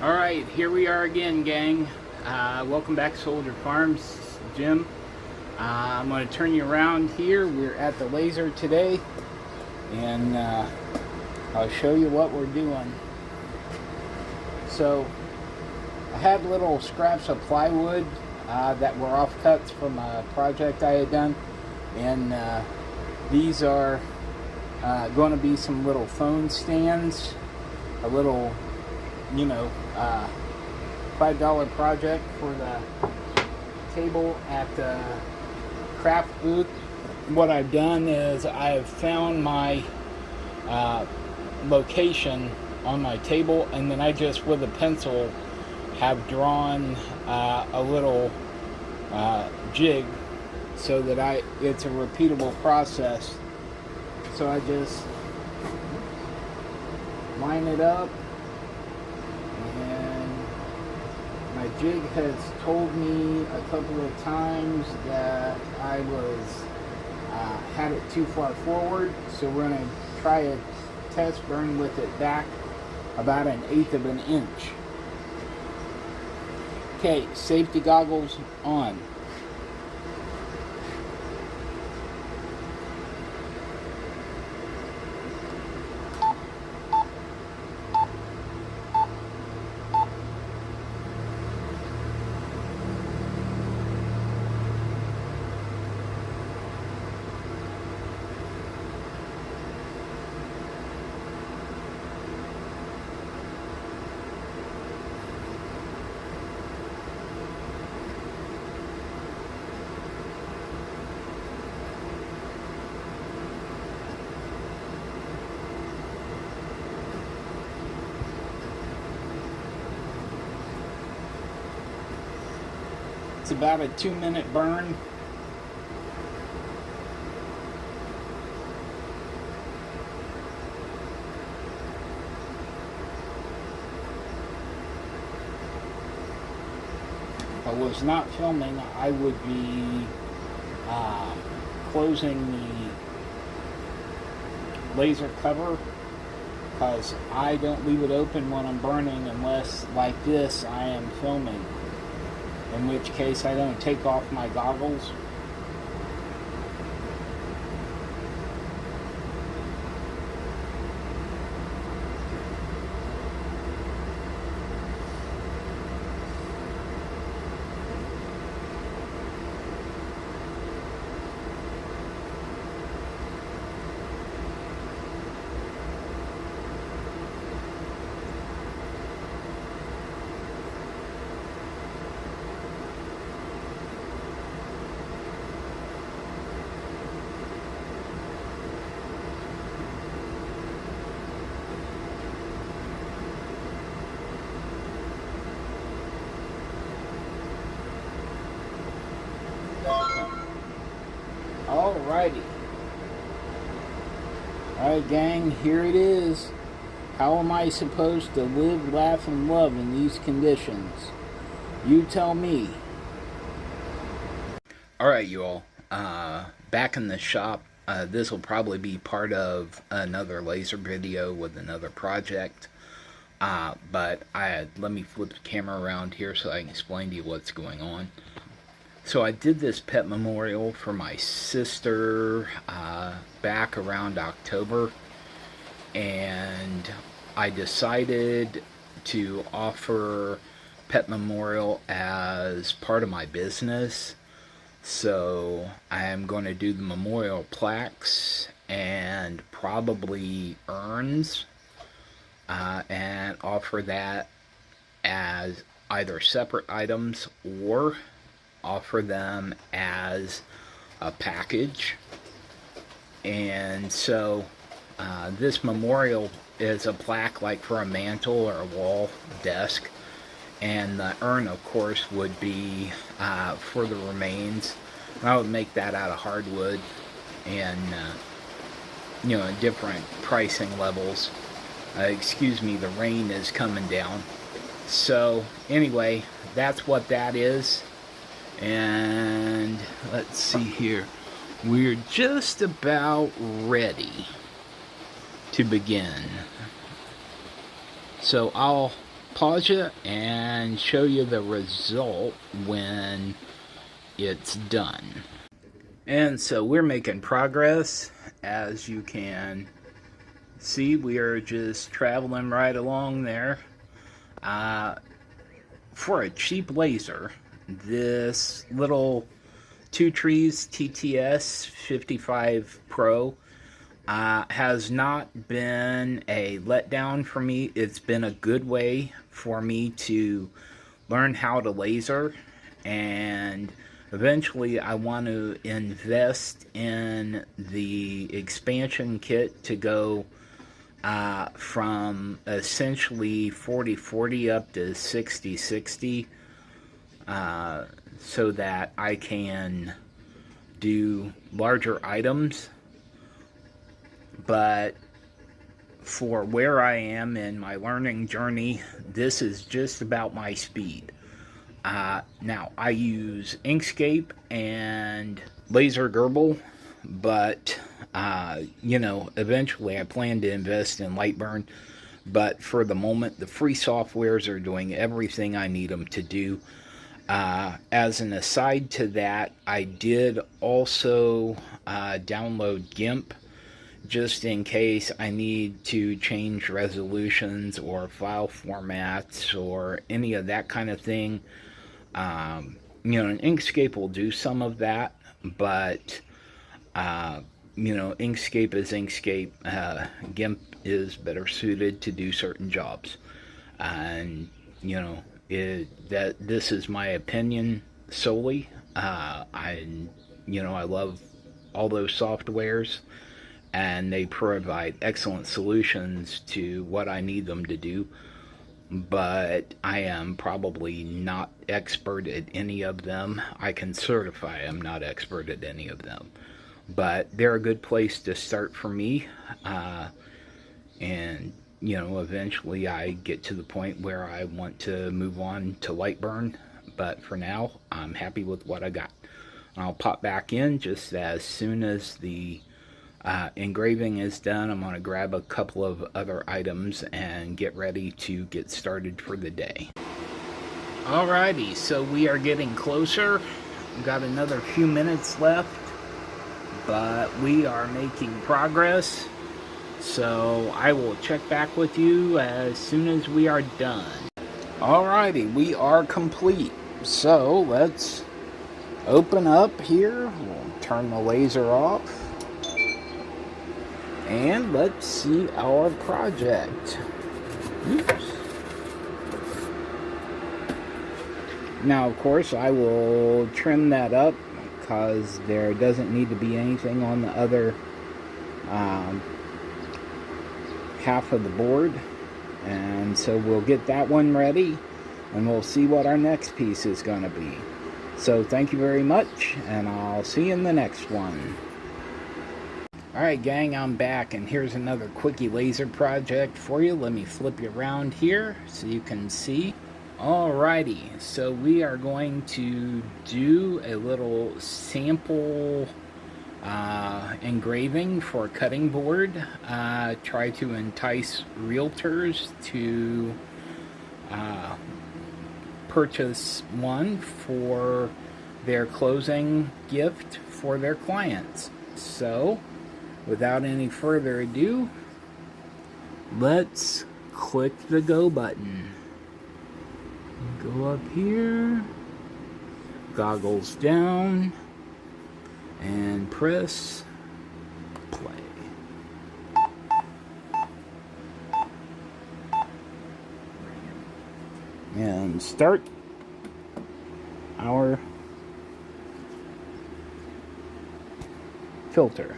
Alright, here we are again, gang. Welcome back to Soldier Farms, Jim. I'm going to turn you around here. We're at the laser today, and I'll show you what we're doing. So, I had little scraps of plywood that were offcuts from a project I had done, and these are going to be some little phone stands, a little, $5 project for the table at the craft booth. What I've done is I've found my location on my table, and then I just with a pencil have drawn a little jig so that it's a repeatable process. So I just line it up, and my jig has told me a couple of times that I had it too far forward, so we're going to try a test burn with it back about 1/8 of an inch. Okay, safety goggles on. It's about a 2-minute burn. If I was not filming, I would be closing the laser cover, because I don't leave it open when I'm burning unless, like this, I am filming. In which case I don't take off my goggles. Alrighty. Alright, gang, here it is. How am I supposed to live, laugh, and love in these conditions? You tell me. Alright, you all. Back in the shop. This will probably be part of another laser video with another project. But let me flip the camera around here so I can explain to you what's going on. So I did this pet memorial for my sister back around October, and I decided to offer pet memorial as part of my business. So I am going to do the memorial plaques and probably urns, and offer that as either separate items or offer them as a package. And so this memorial is a plaque like for a mantle or a wall desk, and the urn of course would be for the remains. And I would make that out of hardwood, and different pricing levels. Excuse me, the rain is coming down. So anyway, that's what that is. And let's see here, we're just about ready to begin. So I'll pause it and show you the result when it's done. And so we're making progress. As you can see, we are just traveling right along there. For a cheap laser, this little Two Trees TTS 55 Pro has not been a letdown for me. It's been a good way for me to learn how to laser, and eventually I want to invest in the expansion kit to go from essentially 40/40 up to 60/60, so that I can do larger items. But for where I am in my learning journey, this is just about my speed. Now, I use Inkscape and laser Gerbil, but eventually I plan to invest in Lightburn. But for the moment, the free softwares are doing everything I need them to do. As an aside to that, I did also download GIMP, just in case I need to change resolutions or file formats or any of that kind of thing. And Inkscape will do some of that, but Inkscape is Inkscape. GIMP is better suited to do certain jobs, and this is my opinion solely. I love all those softwares, and they provide excellent solutions to what I need them to do. But I am probably not expert at any of them. I can certify I'm not expert at any of them. But they're a good place to start for me. And, eventually I get to the point where I want to move on to Lightburn. But for now, I'm happy with what I got. I'll pop back in just as soon as the engraving is done. I'm going to grab a couple of other items and get ready to get started for the day. Alrighty, so we are getting closer. We've got another few minutes left, but we are making progress. So I will check back with you as soon as we are done. Alrighty, we are complete. So let's open up here. We'll turn the laser off. And let's see our project. Oops. Now, of course, I will trim that up because there doesn't need to be anything on the other half of the board. And so we'll get that one ready, and we'll see what our next piece is going to be. So thank you very much, and I'll see you in the next one. Alright gang, I'm back, and here's another quickie laser project for you. Let me flip you around here so you can see. Alrighty, so we are going to do a little sample engraving for a cutting board. Try to entice realtors to purchase one for their closing gift for their clients. So without any further ado, let's click the go button. Go up here, goggles down, and press play. And start our filter.